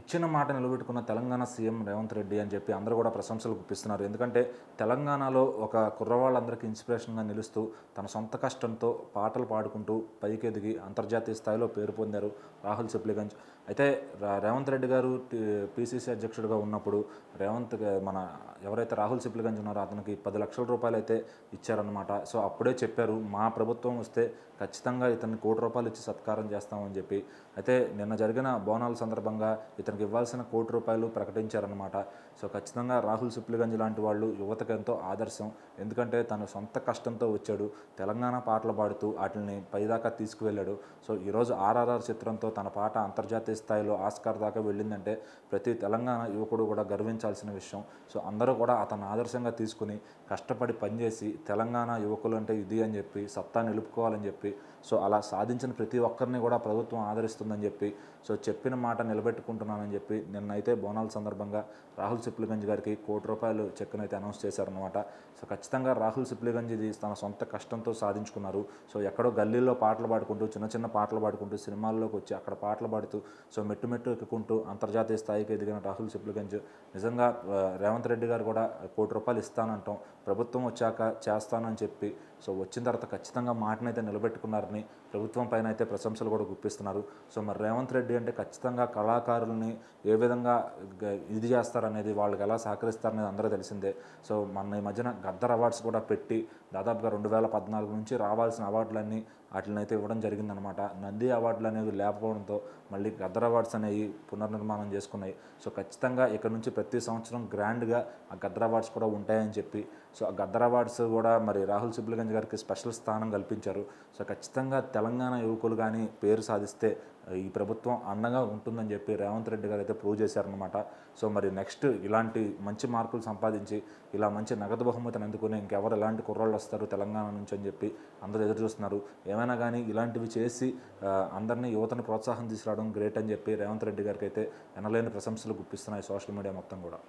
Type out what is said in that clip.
ఇచ్చిన మాట నిలబెట్టుకున్న తెలంగాణ సీఎం రేవంత్ రెడ్డి అని చెప్పి అందరూ కూడా ప్రశంసలు గుప్పిస్తున్నారు. ఎందుకంటే తెలంగాణలో ఒక కుర్రవాళ్ళందరికీ ఇన్స్పిరేషన్గా నిలుస్తూ తన సొంత కష్టంతో పాటలు పాడుకుంటూ పైకెదిగి అంతర్జాతీయ స్థాయిలో పేరు పొందారు రాహుల్ సిప్లిగంజ్. అయితే రేవంత్ రెడ్డి గారు పీసీసీ అధ్యక్షుడిగా ఉన్నప్పుడు మన ఎవరైతే రాహుల్ సిప్లిగంజ్ ఉన్నారో అతనికి 10 లక్షల రూపాయలు అయితే ఇచ్చారనమాట. సో అప్పుడే చెప్పారు, మా ప్రభుత్వం వస్తే ఖచ్చితంగా ఇతన్ని ₹1,00,00,000 ఇచ్చి సత్కారం చేస్తామని చెప్పి. అయితే నిన్న జరిగిన బోనాల సందర్భంగా ఇతనికి ఇవ్వాల్సిన ₹1,00,00,000 ప్రకటించారనమాట. సో ఖచ్చితంగా రాహుల్ సిప్లిగంజ్ లాంటి వాళ్ళు యువతకు ఎంతో ఆదర్శం. ఎందుకంటే తను సొంత కష్టంతో వచ్చాడు, తెలంగాణ పాటలు పాడుతూ వాటిని పైదాకా తీసుకువెళ్ళాడు. సో ఈరోజు ఆర్ఆర్ఆర్ చిత్రంతో తన పాట అంతర్జాతీయ స్థాయిలో ఆస్కార్ దాకా వెళ్ళిందంటే ప్రతి తెలంగాణ యువకుడు కూడా గర్వించాల్సిన విషయం. సో అందరూ కూడా అతను ఆదర్శంగా తీసుకుని కష్టపడి పనిచేసి తెలంగాణ యువకులు అంటే ఇది అని చెప్పి సత్తా నిలుపుకోవాలని చెప్పి, సో అలా సాధించిన ప్రతి ఒక్కరిని కూడా ప్రభుత్వం ఆదరిస్తుందని చెప్పి, సో చెప్పిన మాట నిలబెట్టుకుంటున్నానని చెప్పి నిన్నైతే బోనాల సందర్భంగా రాహుల్ సిప్లిగంజ్ గారికి ₹1,00,00,000 చెక్కును అయితే అనౌన్స్ చేశారనమాట. సో ఖచ్చితంగా రాహుల్ సిప్లిగంజ్ ఇది తన సొంత కష్టంతో సాధించుకున్నారు. సో ఎక్కడో గల్లీలో పాటలు పాడుకుంటూ చిన్న చిన్న పాటలు పాడుకుంటూ సినిమాల్లోకి వచ్చి అక్కడ పాటలు పాడుతూ సో మెట్టు మెట్టు ఎక్కుకుంటూ అంతర్జాతీయ స్థాయికి ఎదిగిన రాహుల్ సిప్లిగంజ్ నిజంగా రేవంత్ రెడ్డి గారు కూడా ₹1,00,00,000 ఇస్తానంటాం, ప్రభుత్వం వచ్చాక చేస్తానని చెప్పి, సో వచ్చిన తర్వాత ఖచ్చితంగా మాటనైతే నిలబెట్టుకున్నారని ప్రభుత్వం పైన అయితే ప్రశంసలు కూడా గుప్పిస్తున్నారు. సో మరి రేవంత్ రెడ్డి అంటే ఖచ్చితంగా కళాకారుల్ని ఏ విధంగా ఇది చేస్తారనేది, వాళ్ళకి ఎలా సహకరిస్తారనేది అందరూ తెలిసిందే. సో మన ఈ మధ్యన గద్దర్ అవార్డ్స్ కూడా పెట్టి దాదాపుగా 2014 నుంచి రావాల్సిన అవార్డులన్నీ వాటినైతే ఇవ్వడం జరిగిందనమాట. నంది అవార్డులు అనేవి లేకపోవడంతో మళ్ళీ గద్దర్ అవార్డ్స్ అనేవి పునర్నిర్మాణం చేసుకున్నాయి. సో ఖచ్చితంగా ఇక్కడ నుంచి ప్రతి సంవత్సరం గ్రాండ్గా ఆ గద్దర్ అవార్డ్స్ కూడా ఉంటాయని చెప్పి, సో ఆ గద్దర్ అవార్డ్స్ కూడా మరి రాహుల్ సిప్లిగంజ్ గారికి స్పెషల్ స్థానం కల్పించారు. సో ఖచ్చితంగా తెలంగాణ యువకులు కానీ పేరు సాధిస్తే ఈ ప్రభుత్వం అండగా ఉంటుందని చెప్పి రేవంత్ రెడ్డి గారు అయితే ప్రూవ్ చేశారనమాట. సో మరి నెక్స్ట్ ఇలాంటి మంచి మార్కులు సంపాదించి ఇలా మంచి నగదు బహుమతిని అందుకుని ఇంకెవరు ఎలాంటి కుర్రాళ్ళు వస్తారు తెలంగాణ నుంచి అని చెప్పి అందరూ ఎదురు చూస్తున్నారు. ఏమైనా కానీ ఇలాంటివి చేసి అందరినీ యువతను ప్రోత్సాహం తీసుకురావడం గ్రేట్ అని చెప్పి రేవంత్ రెడ్డి గారికి అయితే ఎనలేని ప్రశంసలు గుప్పిస్తున్నాయి సోషల్ మీడియా మొత్తం కూడా.